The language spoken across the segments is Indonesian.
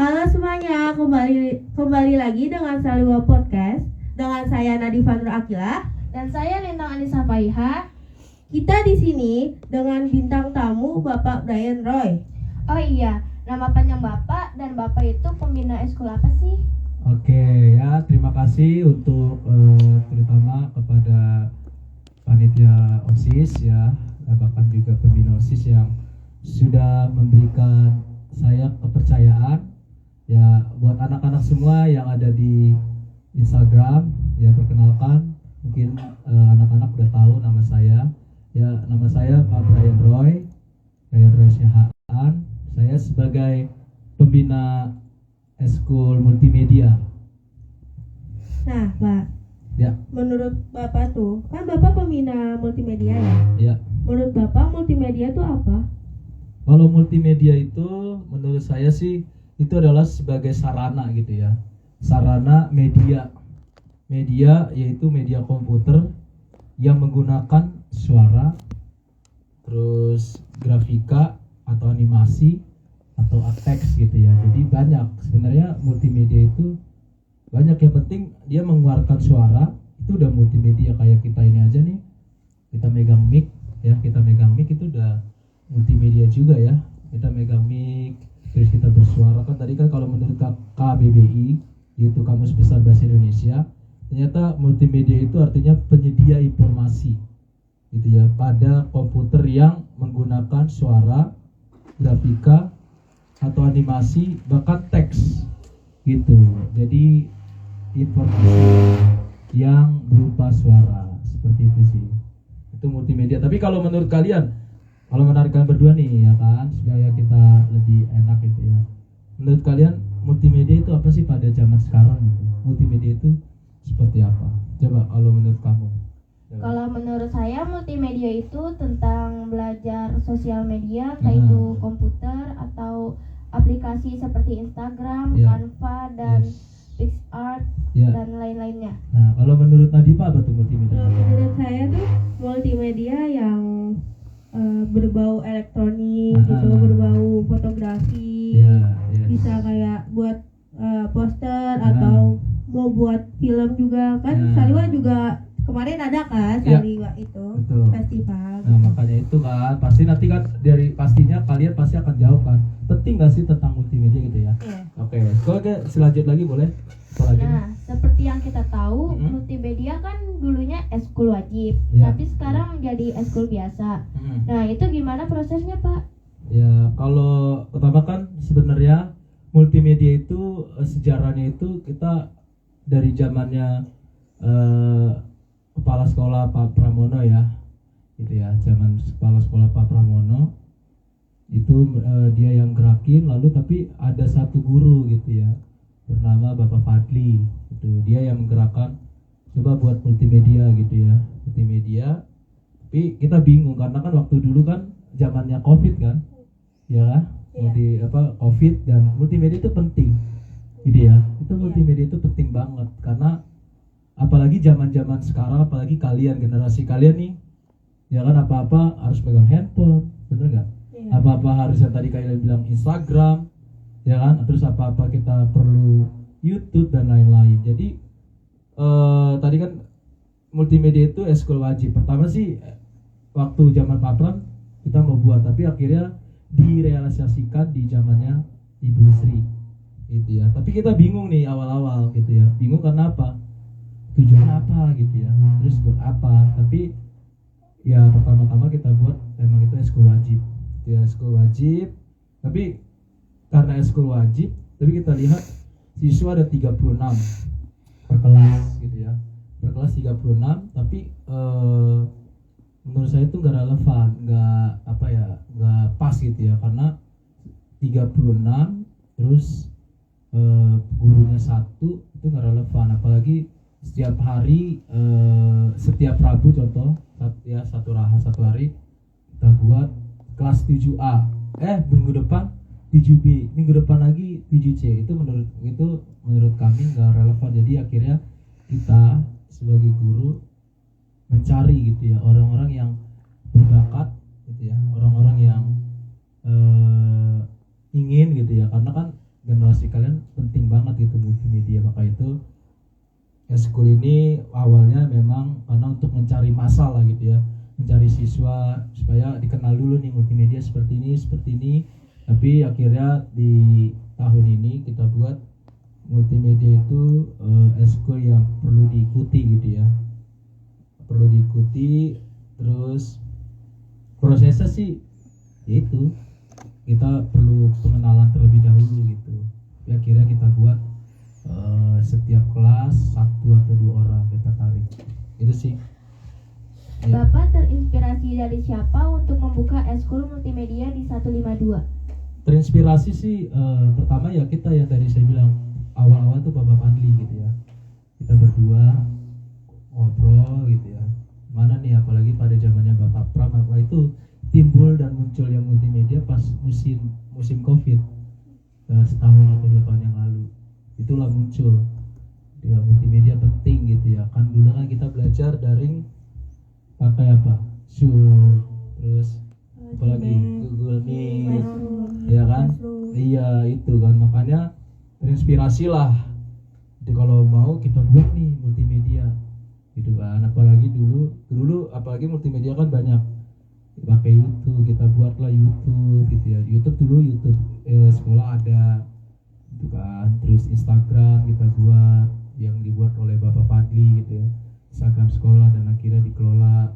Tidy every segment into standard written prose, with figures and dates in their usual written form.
Halo semuanya, kembali lagi dengan Saliwa Podcast dengan saya Nadifa Nur Akila dan saya Lintang Anissa Faiha. Kita di sini dengan bintang tamu Bapak Brian Roy. Oh iya, nama panjang Bapak dan Bapak itu pembina eskul apa sih? Oke ya, terima kasih untuk terutama kepada panitia OSIS ya, bahkan juga pembina OSIS yang sudah memberikan saya kepercayaan ya. Buat anak-anak semua yang ada di Instagram ya, perkenalkan, mungkin anak-anak udah tahu nama saya ya. Nama saya Pak Brian Roy Syahaan. Saya sebagai pembina eskul multimedia. Nah Pak, Ya. Menurut Bapak tuh, kan Bapak pembina multimedia ya? Ya. Menurut Bapak multimedia itu apa? Kalau multimedia itu menurut saya sih itu adalah sebagai sarana gitu ya. Sarana media. Media yaitu media komputer yang menggunakan suara, terus grafika atau animasi atau teks gitu ya. Jadi banyak sebenarnya multimedia itu banyak. Yang penting dia mengeluarkan suara, itu udah multimedia. Kayak kita ini aja nih, kita megang mic ya, kita megang mic itu udah multimedia juga ya. Kita megang mic terus kita bersuara. Kan tadi kan kalau menurut KBBI yaitu Kamus Besar Bahasa Indonesia, ternyata multimedia itu artinya penyedia informasi gitu ya, pada komputer yang menggunakan suara, grafika atau animasi, bahkan teks gitu. Jadi informasi yang berupa suara seperti itu sih, itu multimedia. Tapi kalau menurut kalian, kalau menarik kalian berdua nih ya kan, supaya kita lebih enak gitu ya, menurut kalian multimedia itu apa sih pada zaman sekarang gitu? Multimedia itu seperti apa? Coba kalau menurut kamu. Coba. Kalau menurut saya multimedia itu tentang belajar sosial media, kayak itu komputer atau aplikasi seperti Instagram, Canva dan PixArt dan lain-lainnya. Nah, kalau menurut Nadifa apa tuh multimedia? Menurut saya tuh multimedia yang berbau elektronik gitu, berbau fotografi, bisa kayak buat poster atau mau buat film juga kan. Saliwa juga kemarin ada kan Saliwa itu. Betul. Festival. Nah makanya itu kan pasti nanti kan dari pastinya kalian pasti akan jawab kan, penting gak sih tentang multimedia gitu ya. Oke. Oke, selanjut lagi boleh. Nah, seperti yang kita tahu, multimedia kan dulunya eskul wajib, tapi sekarang jadi eskul biasa. Nah, itu gimana prosesnya, Pak? Ya, kalau pertama kan sebenarnya multimedia itu sejarahnya itu kita dari zamannya kepala sekolah Pak Pramono ya. Gitu ya, zaman kepala sekolah Pak Pramono itu dia yang gerakin, lalu tapi ada satu guru gitu ya, bernama Bapak Fadli, itu dia yang menggerakkan coba buat multimedia gitu ya, multimedia. Tapi kita bingung karena kan waktu dulu kan zamannya COVID kan, ya kan, COVID, dan multimedia itu penting gitu ya. Itu multimedia itu penting banget karena apalagi zaman-zaman sekarang, apalagi kalian, generasi kalian nih, ya kan, apa-apa harus pegang handphone, bener nggak? Apa-apa harus yang tadi kalian bilang Instagram, ya kan, terus apa-apa kita perlu YouTube dan lain-lain. Jadi tadi kan multimedia itu eskul wajib. Pertama sih waktu zaman Pak Pram kita mau buat, tapi akhirnya direalisasikan di zamannya Ibu Sri gitu ya. Tapi kita bingung nih awal-awal gitu ya, bingung karena apa, tujuan apa gitu ya, terus buat apa. Tapi ya pertama-tama kita buat emang itu eskul wajib gitu ya, eskul wajib. Tapi karena eskul wajib, tapi kita lihat siswa ada 36 per kelas gitu ya, per kelas 36. Tapi menurut saya itu nggak relevan, nggak pas gitu ya, karena 36 terus gurunya satu, itu nggak relevan. Apalagi setiap hari, setiap Rabu contoh ya, satu hari kita buat kelas 7A, minggu depan 7B, minggu depan lagi 7C. Itu menurut kami nggak relevan. Jadi akhirnya kita sebagai guru mencari gitu ya orang-orang yang berbakat gitu ya, orang-orang yang ingin gitu ya, karena kan generasi generasi kalian penting banget gitu multimedia. Maka itu eskul ini awalnya memang karena untuk mencari masalah gitu ya, mencari siswa supaya dikenal dulu nih multimedia seperti ini. Tapi akhirnya di tahun ini kita buat multimedia itu eskul yang perlu diikuti gitu ya, perlu diikuti. Terus prosesnya sih itu kita perlu pengenalan terlebih dahulu gitu ya. Akhirnya kita buat setiap kelas 1 atau 2 orang kita tarik, itu sih ya. Bapak terinspirasi dari siapa untuk membuka eskul multimedia di 152? Terinspirasi sih pertama ya kita yang tadi saya bilang awal-awal tuh Bapak Fadli gitu ya, kita berdua ngobrol gitu ya, mana nih apalagi pada zamannya Bapak Pram, maka itu timbul dan muncul yang multimedia pas musim COVID setahun atau 2 tahun yang lalu. Itulah muncul ya, multimedia penting gitu ya. Kan dulu kan kita belajar daring pakai apa? Zoom, terus apalagi Google Meet, ya kan? Iya itu kan, makanya terinspirasi lah. Jadi kalau mau kita buat nih multimedia gitu kan. Apalagi dulu apalagi multimedia kan banyak pakai YouTube, kita buatlah YouTube gitu ya. YouTube sekolah ada gitu kan. Terus Instagram kita buat yang dibuat oleh Bapak Fadli gitu ya, Instagram sekolah, dan akhirnya dikelola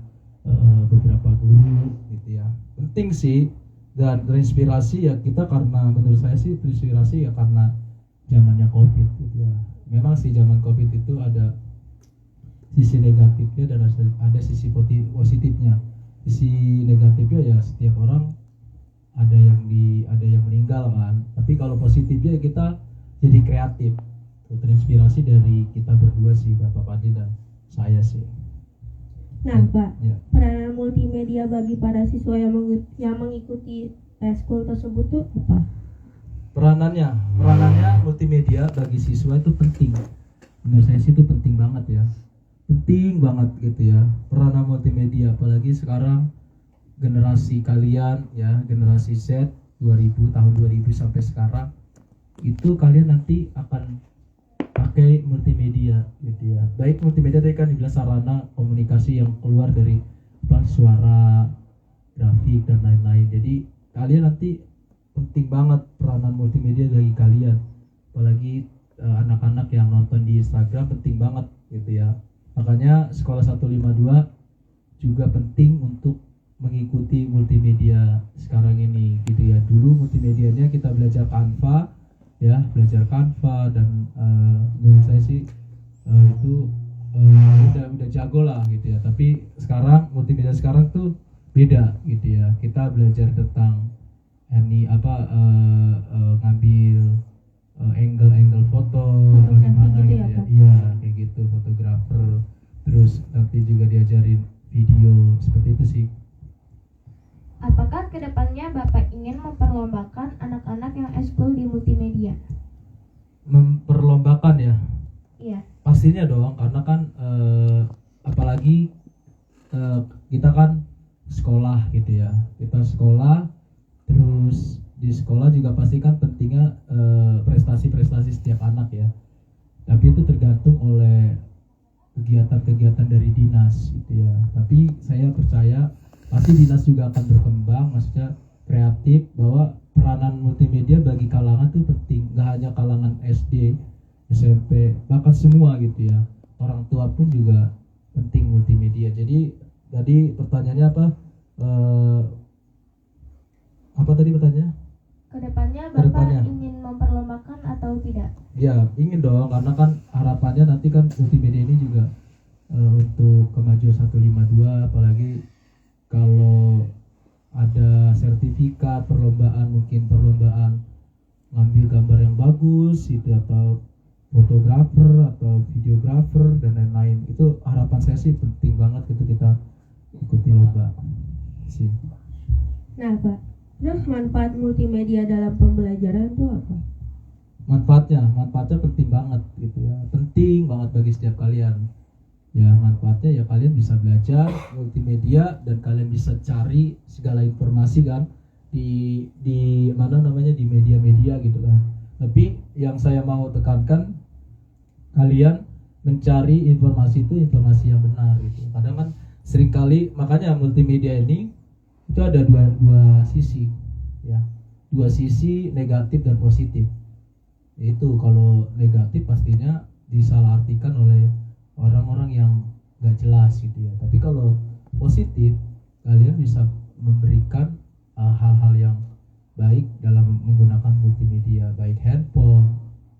beberapa guru gitu ya. Penting sih. Dan terinspirasi ya kita karena menurut saya sih terinspirasi ya karena zamannya COVID gitu ya. Memang sih zaman COVID itu ada sisi negatifnya dan ada sisi positifnya. Sisi negatifnya ya setiap orang ada yang meninggal kan. Tapi kalau positifnya kita jadi kreatif. Terinspirasi dari kita berdua sih, Bapak Fadli dan saya sih. Nah, Pak, Ya. peranan multimedia bagi para siswa yang mengikuti eskul tersebut tuh apa? Peranannya multimedia bagi siswa itu penting. Menurut saya sih itu penting banget ya. Penting banget gitu ya. Peranan multimedia apalagi sekarang generasi kalian ya, generasi Z tahun 2000 sampai sekarang itu kalian nanti akan pakai multimedia gitu ya. Baik multimedia tadi kan dibilang sarana komunikasi yang keluar dari suara, grafik dan lain-lain. Jadi kalian nanti penting banget peranan multimedia bagi kalian. Apalagi anak-anak yang nonton di Instagram penting banget gitu ya. Makanya sekolah 152 juga penting untuk mengikuti multimedia sekarang ini gitu ya. Dulu multimedianya kita belajar Canva ya, dan menurut saya sih itu udah jago lah gitu ya. Tapi sekarang multimedia sekarang tuh beda gitu ya. Kita belajar tentang ngambil angle foto bagaimana gitu ya. Iya kayak gitu, fotografer. Terus nanti juga diajarin video seperti itu sih. Apakah kedepannya Bapak ingin memperlombakan anak-anak yang eskul di multimedia? Memperlombakan ya? Iya. Pastinya dong, karena kan apalagi kita kan sekolah gitu ya. Kita sekolah, terus di sekolah juga pasti kan pentingnya prestasi-prestasi setiap anak ya. Tapi itu tergantung oleh kegiatan-kegiatan dari dinas gitu ya. Tapi saya percaya pasti dinas juga akan berkembang, maksudnya kreatif, bahwa peranan multimedia bagi kalangan itu penting, gak hanya kalangan SD, SMP, bahkan semua gitu ya. Orang tua pun juga penting multimedia. Jadi tadi pertanyaannya apa? Apa tadi pertanyaannya? Kedepannya ingin memperlombakan atau tidak? Ya ingin dong, karena kan harapannya nanti kan multimedia ini juga untuk kemajuan 152, apalagi kalau ada sertifikat mungkin perlombaan ngambil gambar yang bagus itu, atau fotografer atau videografer dan lain-lain, itu harapan saya sih penting banget gitu kita ikuti lomba sih. Nah, Pak, terus manfaat multimedia dalam pembelajaran itu apa? Manfaatnya penting banget gitu ya, penting banget bagi setiap kalian. Ya manfaatnya ya kalian bisa belajar multimedia dan kalian bisa cari segala informasi kan di mana namanya di media-media gitu kan. Tapi yang saya mau tekankan, kalian mencari informasi itu informasi yang benar gitu. Kadang kan seringkali, makanya multimedia ini itu ada dua sisi ya, dua sisi negatif dan positif. Itu kalau negatif pastinya disalahartikan oleh orang-orang yang gak jelas gitu ya. Tapi kalau positif, kalian bisa memberikan hal-hal yang baik dalam menggunakan multimedia, baik handphone,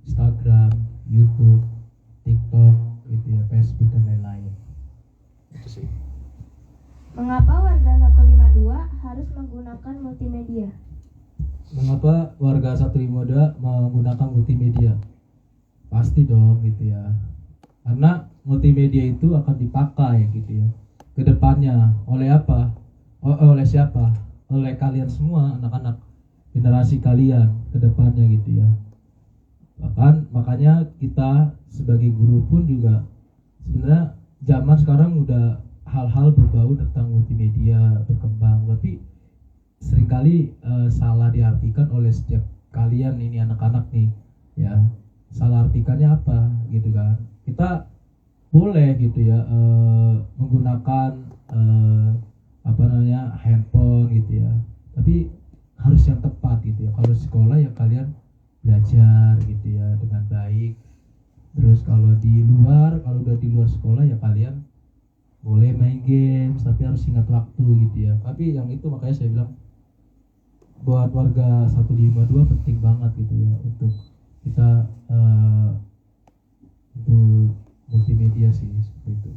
Instagram, YouTube, TikTok gitu ya, Facebook dan lain-lain. Itu sih. Mengapa warga 152 harus menggunakan multimedia? Mengapa warga 152 menggunakan multimedia? Pasti dong gitu ya. Karena multimedia itu akan dipakai gitu ya ke depannya oleh apa? Oleh siapa? Oleh kalian semua, anak-anak generasi kalian ke depannya gitu ya. Bahkan makanya kita sebagai guru pun juga sebenarnya zaman sekarang udah hal-hal berbau tentang multimedia berkembang, tapi seringkali salah diartikan oleh setiap kalian ini anak-anak nih ya. Salah artikannya apa gitu kan. Kita boleh gitu ya menggunakan handphone gitu ya, tapi harus yang tepat gitu ya. Kalau sekolah ya kalian belajar gitu ya dengan baik. Terus kalau udah di luar sekolah ya kalian boleh main games, tapi harus ingat waktu gitu ya. Tapi yang itu makanya saya bilang buat warga 152 penting banget gitu ya untuk kita untuk multimedia sih seperti itu.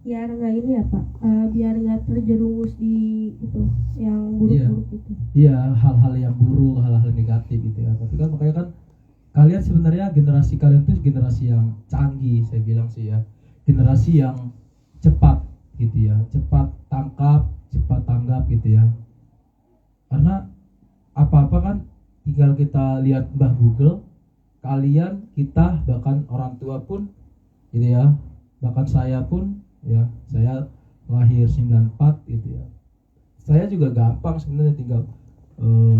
Biar nggak ini ya Pak, biar nggak terjerumus di itu yang buruk-buruk itu. Iya, hal-hal yang buruk, hal-hal negatif gitu ya. Tapi kan makanya kan kalian sebenarnya generasi kalian itu generasi yang canggih, saya bilang sih ya. Generasi yang cepat gitu ya, cepat tanggap gitu ya. Karena apa-apa kan tinggal kita lihat Mbah Google, kalian, kita, bahkan orang tua pun gitu ya, bahkan saya pun ya, saya lahir 94 gitu ya. Saya juga gampang sebenarnya tinggal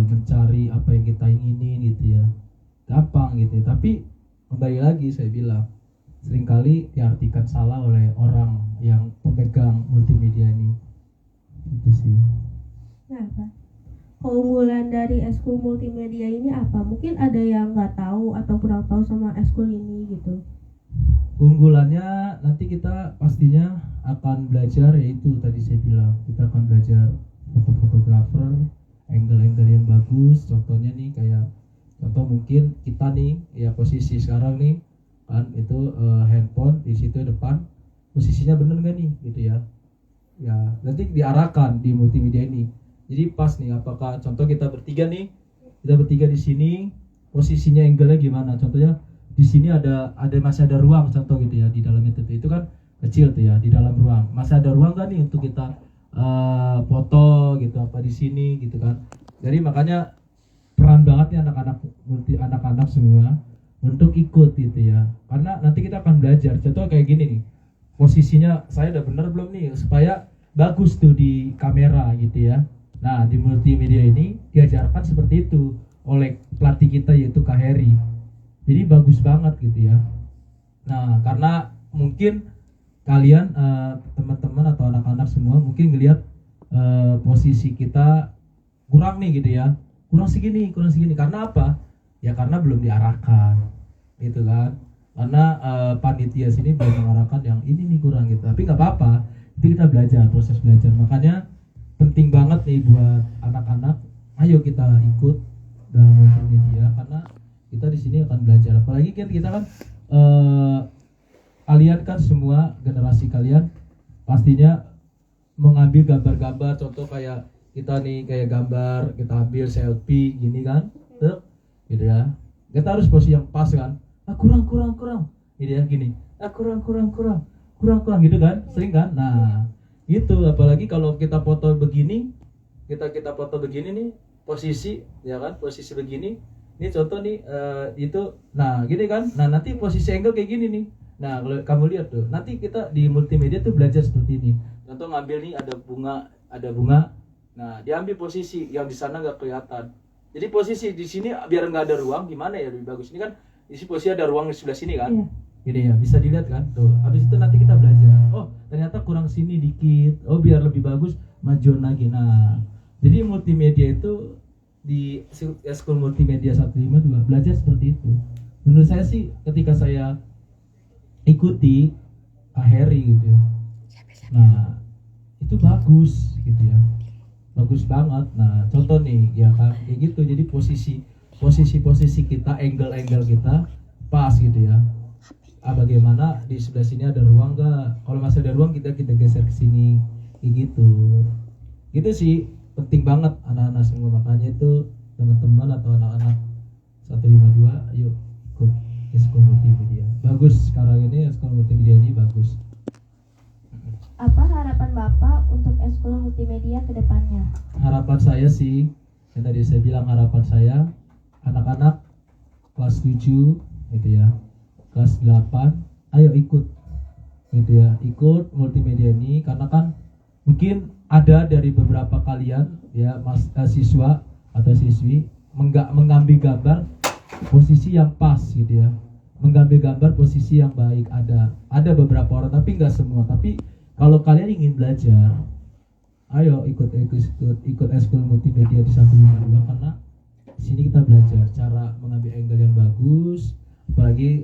mencari apa yang kita inginin gitu ya. Gampang gitu ya. Tapi kembali lagi saya bilang seringkali diartikan salah oleh orang yang pemegang multimedia ini. Itu sih. Nah, Pak, keunggulan dari eskul multimedia ini apa? Mungkin ada yang nggak tahu atau kurang tahu sama eskul ini gitu. Keunggulannya nanti kita pastinya akan belajar, yaitu tadi saya bilang kita akan belajar fotografer, angle-angle yang bagus. Contohnya nih kayak contoh mungkin kita nih ya posisi sekarang nih kan itu handphone di situ depan, posisinya bener nggak nih gitu ya. Ya nanti diarahkan di multimedia ini. Jadi pas nih apakah contoh kita bertiga di sini posisinya angle-nya gimana? Contohnya di sini masih ada ruang contoh gitu ya di dalam itu kan kecil tuh ya di dalam ruang masih ada ruang kan nih untuk kita foto gitu apa di sini gitu kan. Jadi makanya peran banget nih anak-anak semua untuk ikut gitu ya, karena nanti kita akan belajar. Contoh kayak gini nih, posisinya saya udah bener belum nih supaya bagus tuh di kamera gitu ya. Nah di multimedia ini diajarkan seperti itu oleh pelatih kita yaitu Kak Heri. Jadi bagus banget gitu ya. Nah karena mungkin kalian teman-teman atau anak-anak semua mungkin ngelihat posisi kita kurang nih gitu ya, kurang segini karena apa? Ya karena belum diarahkan gitu kan. Karena panitia sini belum mengarahkan yang ini nih kurang gitu. Tapi nggak apa-apa, itu kita belajar, proses belajar. Makanya penting banget nih buat anak-anak, ayo kita ikut dalam multimedia karena kita di sini akan belajar. Apalagi kan kita kan kalian kan semua generasi kalian pastinya mengambil gambar-gambar, contoh kayak kita nih kayak gambar kita ambil selfie gini kan, gitu ya. Kita harus posisi yang pas kan. Kurang gitu ya gini. Kurang gitu kan, sering kan. Nah gitu, apalagi kalau kita foto begini, kita foto begini nih posisi ya kan, posisi begini. Ini contoh nih itu, nah gini kan, nah nanti posisi angle kayak gini nih. Nah kalau kamu lihat tuh, nanti kita di multimedia tuh belajar seperti ini. Contoh ngambil nih ada bunga, nah diambil posisi yang di sana nggak kelihatan. Jadi posisi di sini biar nggak ada ruang gimana ya lebih bagus. Ini kan di sini posisi ada ruang di sebelah sini kan. Iya. Gini ya, bisa dilihat kan? Tuh. Habis itu nanti kita belajar. Oh, ternyata kurang sini dikit. Oh, biar lebih bagus majuin lagi. Nah, jadi multimedia itu di Eskul Multimedia 152 belajar seperti itu. Menurut saya sih ketika saya ikuti Kak Heri gitu ya. Nah, itu bagus gitu ya. Bagus banget. Nah, contoh nih ya kan kayak gitu. Jadi posisi kita, angle kita pas gitu ya. Bagaimana di sebelah sini ada ruang nggak? Kalau masih ada ruang kita geser ke sini, kayak gitu. Gitu sih penting banget anak-anak semua, makanya itu teman-teman atau anak-anak 152 yuk ikut Eskul Multimedia. Bagus sekarang ini Eskul Multimedia ini bagus. Apa harapan Bapak untuk Eskul Multimedia ke depannya? Harapan saya sih, yang tadi saya bilang harapan saya anak-anak kelas 7 gitu ya. Kelas 8, ayo ikut gitu ya, ikut multimedia ini karena kan mungkin ada dari beberapa kalian ya siswa atau siswi mengambil gambar posisi yang pas gitu ya, mengambil gambar posisi yang baik. Ada beberapa orang tapi nggak semua. Tapi kalau kalian ingin belajar, ayo ikut Eskul Multimedia di 152 karena di sini kita belajar cara mengambil angle yang bagus. Apalagi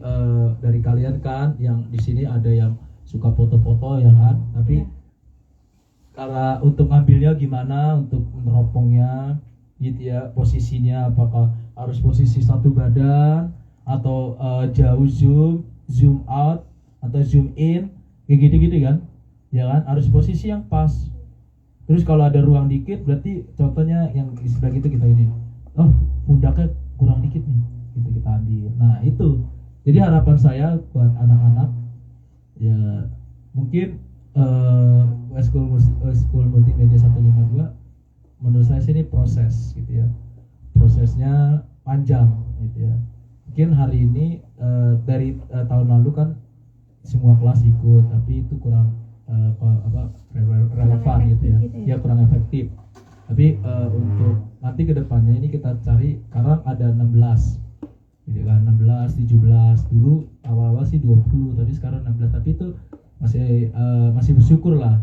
dari kalian kan yang di sini ada yang suka foto-foto ya kan, tapi karena untuk ngambilnya gimana, untuk meneropongnya gitu ya, posisinya apakah harus posisi satu badan atau jauh zoom out atau zoom in kayak gitu kan ya kan, harus posisi yang pas. Terus kalau ada ruang dikit berarti contohnya yang di sebelah itu kita ini, oh pundaknya kurang dikit nih, itu kita ambil. Nah itu jadi harapan saya buat anak-anak ya, mungkin Eskul Multimedia 152 menurut saya sih ini proses gitu ya, prosesnya panjang gitu ya. Mungkin hari ini dari tahun lalu kan semua kelas ikut, tapi itu kurang relevan gitu ya, ya kurang efektif. Tapi untuk nanti kedepannya ini kita cari, sekarang ada 16 gitu kan, 16, 17, dulu awal-awal sih 20, tapi sekarang 16, tapi itu masih bersyukur lah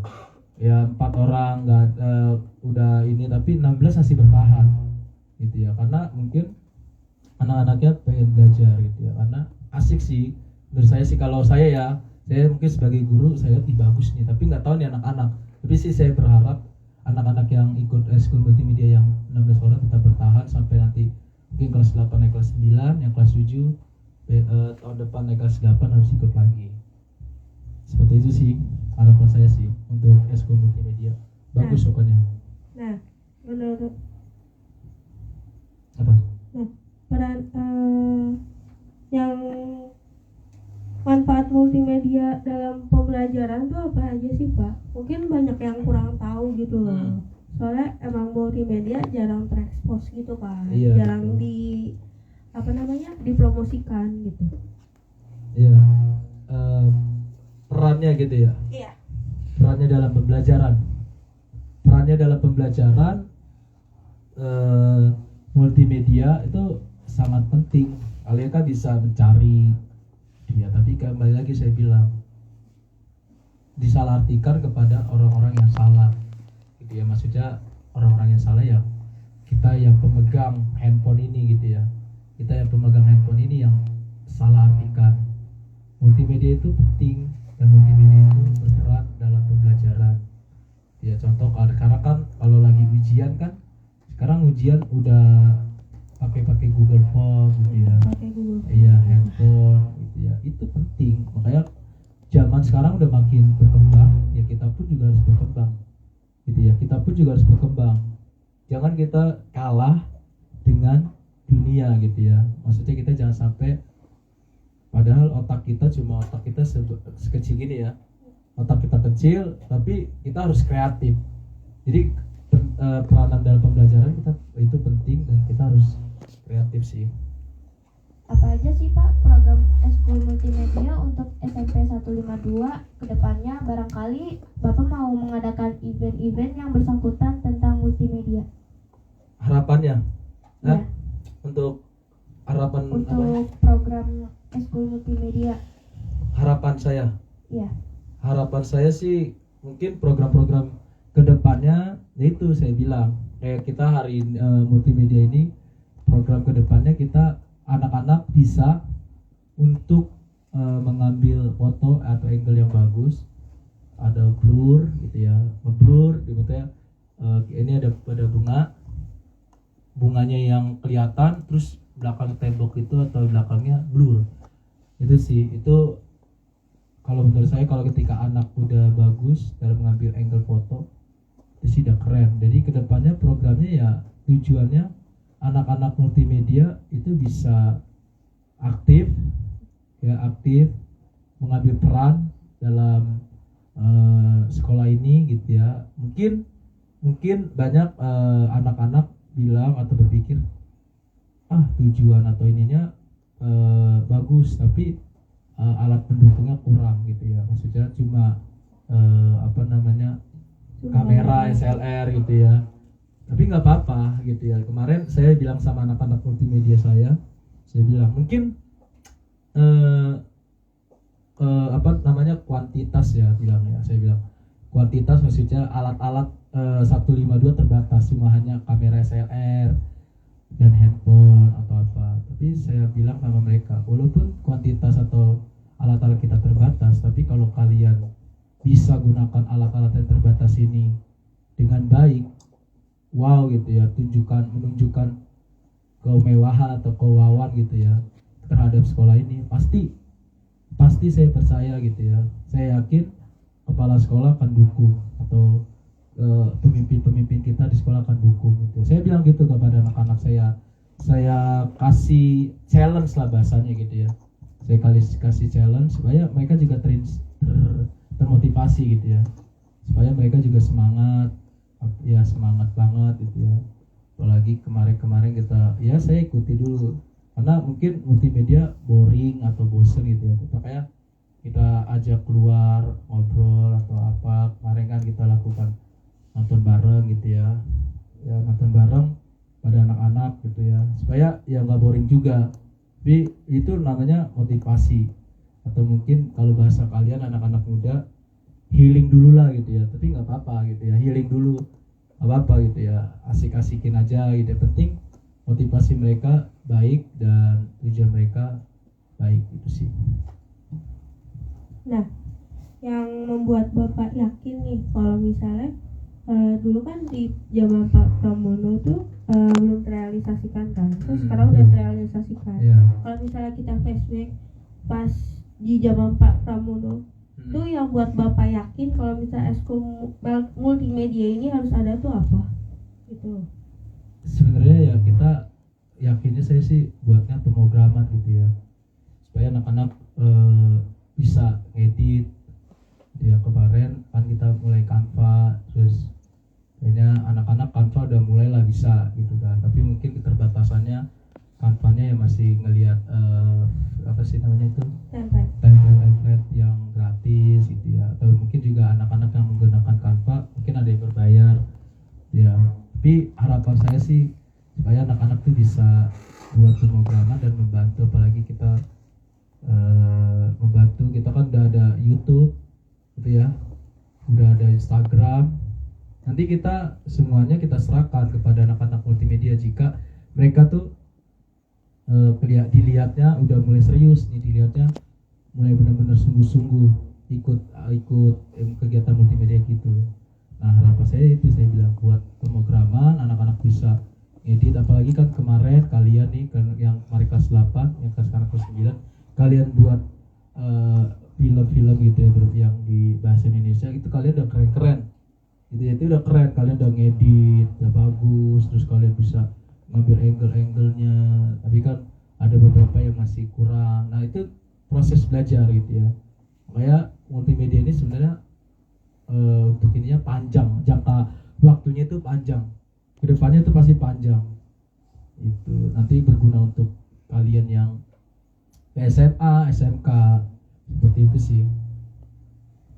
ya, 4 orang nggak udah ini, tapi 16 masih bertahan gitu ya, karena mungkin anak-anaknya pengen belajar gitu ya, karena asik sih menurut saya sih. Kalau saya mungkin sebagai guru saya lihat bagus nih, tapi nggak tahu nih anak-anak. Tapi sih saya berharap anak-anak yang ikut Eskul Multimedia yang 16 orang tetap bertahan sampai nanti mungkin kelas 8 naik kelas 9, yang kelas 7 tahun depan naik kelas 8 harus ikut lagi. Seperti itu sih harapan saya sih untuk Eskul Multimedia. Bagus pokoknya. Nah, menurut apa? Nah, peran yang manfaat multimedia dalam pembelajaran tuh apa aja sih Pak? Mungkin banyak yang kurang tahu gitu loh. Soalnya emang multimedia jarang terekspos gitu kan, iya, jarang dipromosikan gitu. Iya, perannya gitu ya. Iya. Perannya dalam pembelajaran multimedia itu sangat penting. Kalian kan bisa mencari ya, tapi kembali lagi saya bilang disalahartikan kepada orang-orang yang salah gitu ya, maksudnya orang-orang yang salah ya, kita yang pemegang handphone ini gitu ya, kita yang pemegang handphone ini yang salah artikan. Multimedia itu penting dan multimedia itu berperan dalam pembelajaran ya. Contoh karena kan kalau lagi ujian kan, sekarang ujian udah pakai Google Form gitu ya, iya handphone gitu ya, itu penting. Makanya zaman sekarang udah makin berkembang ya, kita pun juga harus berkembang gitu ya, jangan kita kalah dengan dunia gitu ya. Maksudnya kita jangan sampai, padahal otak kita sekecil gini ya, otak kita kecil tapi kita harus kreatif. Jadi peranan dalam pembelajaran kita itu penting dan kita harus kreatif sih. Apa aja sih Pak program Eskul Multimedia untuk SMP 152 kedepannya? Barangkali Bapak mau mengadakan event-event yang bersangkutan tentang multimedia. Harapannya, Ya. eskul multimedia? Harapan saya Iya. harapan saya sih mungkin program-program kedepannya itu saya bilang kayak kita hari ini, multimedia ini program kedepannya kita anak-anak bisa untuk mengambil foto atau angle yang bagus, ada blur gitu ya, blur maksudnya ini ada bunganya yang kelihatan, terus belakang tembok itu atau belakangnya blur. Itu sih, itu kalau menurut saya kalau ketika anak udah bagus dalam mengambil angle foto itu sih udah keren. Jadi kedepannya programnya ya tujuannya anak-anak multimedia itu bisa aktif mengambil peran dalam sekolah ini gitu ya. Mungkin banyak anak-anak bilang atau berpikir tujuan atau ininya bagus tapi alat pendukungnya kurang gitu ya, maksudnya cuma kamera SLR gitu ya, tapi nggak apa-apa gitu ya. Kemarin saya bilang sama anak-anak multimedia saya bilang mungkin kuantitas ya bilangnya, saya bilang kuantitas maksudnya alat-alat 152 terbatas, cuma hanya kamera SLR dan handphone atau apa. Tapi saya bilang sama mereka, walaupun kuantitas atau alat-alat kita terbatas, tapi kalau kalian bisa gunakan alat-alat yang terbatas ini dengan baik, wow gitu ya, menunjukkan kemewahan atau kewawan gitu ya terhadap sekolah ini, pasti saya percaya gitu ya, saya yakin kepala sekolah akan dukung atau pemimpin kita di sekolah akan dukung gitu. Saya bilang gitu kepada anak-anak saya kasih challenge lah bahasanya gitu ya. Saya kasih challenge supaya mereka juga termotivasi gitu ya. Supaya mereka juga semangat banget gitu ya. Apalagi kemarin kita ya saya ikuti dulu. Karena mungkin multimedia boring atau bosen gitu ya. Makanya kita ajak keluar ngobrol atau apa. Kemarin kan kita lakukan nonton bareng gitu ya nonton bareng pada anak-anak gitu ya, supaya ya nggak boring juga. Tapi itu namanya motivasi, atau mungkin kalau bahasa kalian anak-anak muda healing dulu lah gitu ya. Tapi nggak apa-apa gitu ya, healing dulu nggak apa-apa gitu ya, asik-asikin aja gitu. Yang penting motivasi mereka baik dan tujuan mereka baik, itu sih. Nah, yang membuat Bapak yakin nih kalau misalnya dulu kan di zaman Pak Pramono tuh belum terrealisasikan kan, terus sekarang udah terrealisasikan. Kalau misalnya kita flashback pas di zaman Pak Pramono tuh yang buat Bapak yakin kalau misalnya eskul multimedia ini harus ada tuh apa? Gitu. Sebenarnya ya kita yakinnya saya sih buatnya pemrograman gitu ya, supaya anak-anak bisa ngedit. Ya kemarin kan kita mulai Canva, terus kayaknya anak-anak Canva udah mulai lah bisa gitu kan. Tapi mungkin keterbatasannya Canva-nya ya masih ngelihat apa sih namanya itu template yang gratis gitu ya. Atau mungkin juga anak-anak yang menggunakan Canva mungkin ada yang berbayar ya. Tapi harapan saya sih supaya anak-anak tuh bisa buat pemrograman dan membantu, apalagi kita membantu, kita kan udah ada YouTube gitu ya, udah ada Instagram. Nanti kita semuanya kita serahkan kepada anak-anak multimedia. Jika mereka tuh dilihatnya udah mulai serius nih, dilihatnya mulai benar-benar sungguh-sungguh ikut kegiatan multimedia gitu. Nah harapan saya itu, saya bilang buat pemrograman, anak-anak bisa edit. Apalagi kan kemarin kalian nih yang kemarin kelas 8, yang sekarang kelas 9, kalian buat film-film gitu ya yang di bahasa Indonesia itu, kalian udah keren-keren gitu ya. Itu udah keren, kalian udah ngedit udah bagus, terus kalian bisa ngambil angle-angle-nya. Tapi kan ada beberapa yang masih kurang. Nah itu proses belajar gitu ya. Makanya multimedia ini sebenarnya untuk ininya panjang, jangka waktunya itu panjang, kedepannya itu pasti panjang. Itu nanti berguna untuk kalian yang SMA, SMK, seperti itu sih.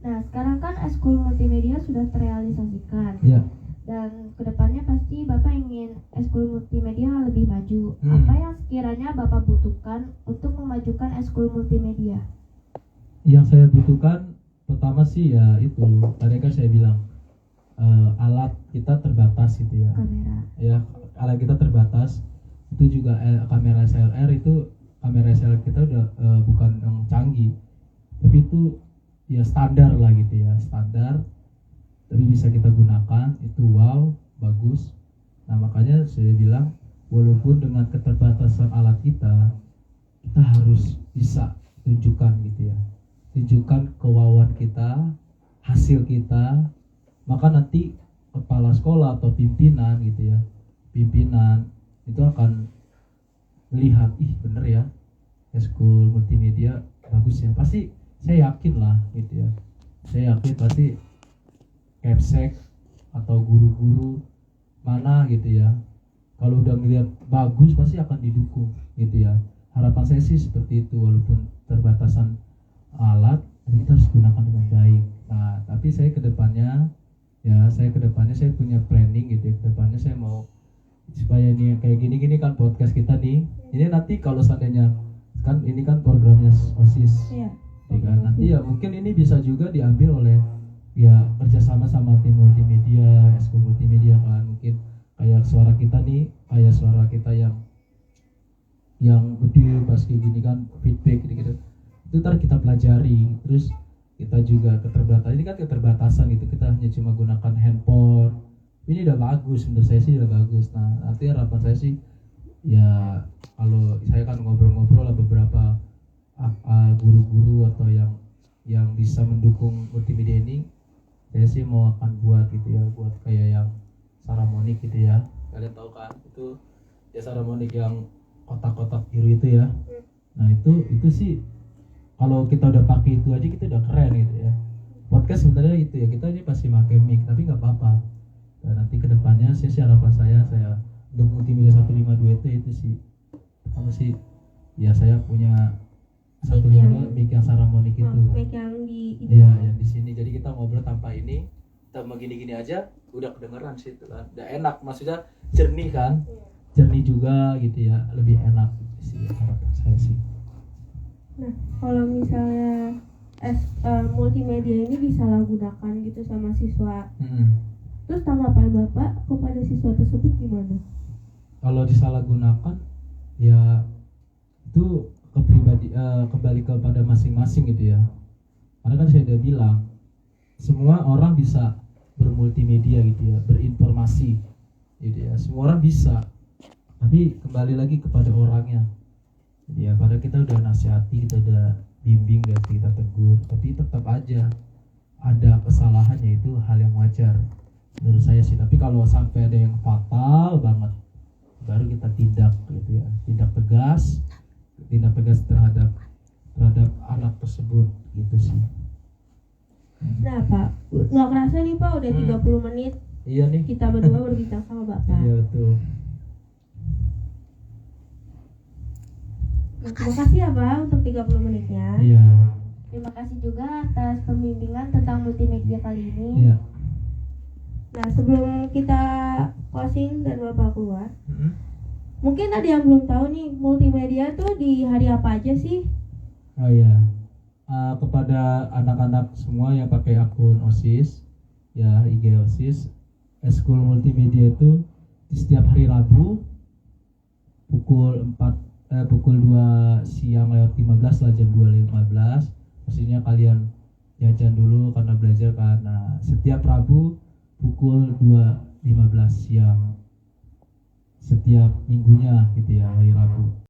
Nah, sekarang kan eskul multimedia sudah terrealisasikan. Iya. Dan kedepannya pasti Bapak ingin eskul multimedia lebih maju. Apa yang sekiranya Bapak butuhkan untuk memajukan eskul multimedia? Yang saya butuhkan pertama sih ya itu tadi kan saya bilang alat kita terbatas gitu ya. Kamera. Ya, alat kita terbatas. Itu juga kamera SLR itu kamera SLR kita udah bukan yang canggih. Tapi itu ya standar lah gitu ya, standar. Tapi bisa kita gunakan, itu wow, bagus. Nah, makanya saya bilang walaupun dengan keterbatasan alat kita harus bisa tunjukkan gitu ya. Tunjukkan kewauan kita, hasil kita. Maka nanti kepala sekolah atau pimpinan gitu ya, pimpinan itu akan melihat, ih bener ya, eskul multimedia bagus ya. Pasti saya yakin lah gitu ya, saya yakin pasti Kepsek atau guru-guru mana gitu ya, kalau udah ngeliat bagus pasti akan didukung gitu ya. Harapan saya sih seperti itu, walaupun terbatasan alat tapi kita harus gunakan dengan baik. Nah, tapi saya kedepannya saya punya planning gitu ya. Kedepannya saya mau supaya ini kayak gini-gini kan podcast kita nih, ini nanti kalau seandainya kan ini kan programnya OSIS ya kan, nanti ya mungkin ini bisa juga diambil oleh ya kerjasama sama tim multimedia, eskul multimedia kan, mungkin kayak suara kita nih, kayak suara kita yang gede pas kayak gini kan, feedback gitu-gitu itu ntar kita pelajari. Terus kita juga keterbatasan gitu, kita hanya cuma gunakan handphone, ini udah bagus, menurut saya sih udah bagus. Nah, nanti harapan saya sih ya kalau saya kan ngobrol-ngobrol lah beberapa guru-guru atau yang bisa mendukung multimedia ini, saya sih mau akan buat gitu ya, buat kayak yang Saramonic gitu ya, kalian tahu kan itu ya Saramonic yang kotak-kotak biru itu ya. Nah itu sih kalau kita udah pakai itu aja kita udah keren gitu ya. Podcast sebenarnya itu ya, kita ini pasti pakai mic tapi nggak apa-apa. Dan nanti kedepannya sih harapan saya untuk multimedia 152 itu sih apa sih ya, saya punya satu mic yang Saramonic itu. Mic yang di iya yang di sini, jadi kita ngobrol tanpa ini, kita begini-gini aja udah kedengeran sih itu kan, udah enak, maksudnya jernih kan, jernih juga gitu ya, lebih enak sih harapan saya sih. Nah, kalau misalnya multimedia ini disalahgunakan gitu sama siswa, terus tanggapan Bapak kepada siswa tersebut gimana? Kalau disalahgunakan ya itu kembali kepada masing-masing gitu ya. Karena kan saya udah bilang semua orang bisa bermultimedia gitu ya, berinformasi gitu ya, semua orang bisa, tapi kembali lagi kepada orangnya. Jadi ya pada kita udah nasihati, kita udah bimbing, udah kita tegur, tapi tetap aja ada kesalahannya, itu hal yang wajar menurut saya sih. Tapi kalau sampai ada yang fatal banget, baru kita tindak gitu ya, tindak tegas terhadap anak tersebut gitu sih. Nah Pak, nggak kerasa nih Pak udah 30 menit. Iya nih, kita berdua berbincang sama Bapak. Iya betul. Nah, terima kasih ya Pak untuk 30 menitnya. Iya. Terima kasih juga atas pembimbingan tentang multimedia kali ini. Iya. Nah, sebelum kita closing dan Bapak keluar, mungkin ada yang belum tahu nih, multimedia tuh di hari apa aja sih? Oh iya. Kepada anak-anak semua yang pakai akun OSIS, ya IG OSIS, eskul multimedia itu di setiap hari Rabu pukul 2 siang lewat 15 lah, jam 2.15. Pastinya kalian jajan dulu karena belajar, karena setiap Rabu pukul 2.15 siang setiap minggunya gitu ya, hari Rabu.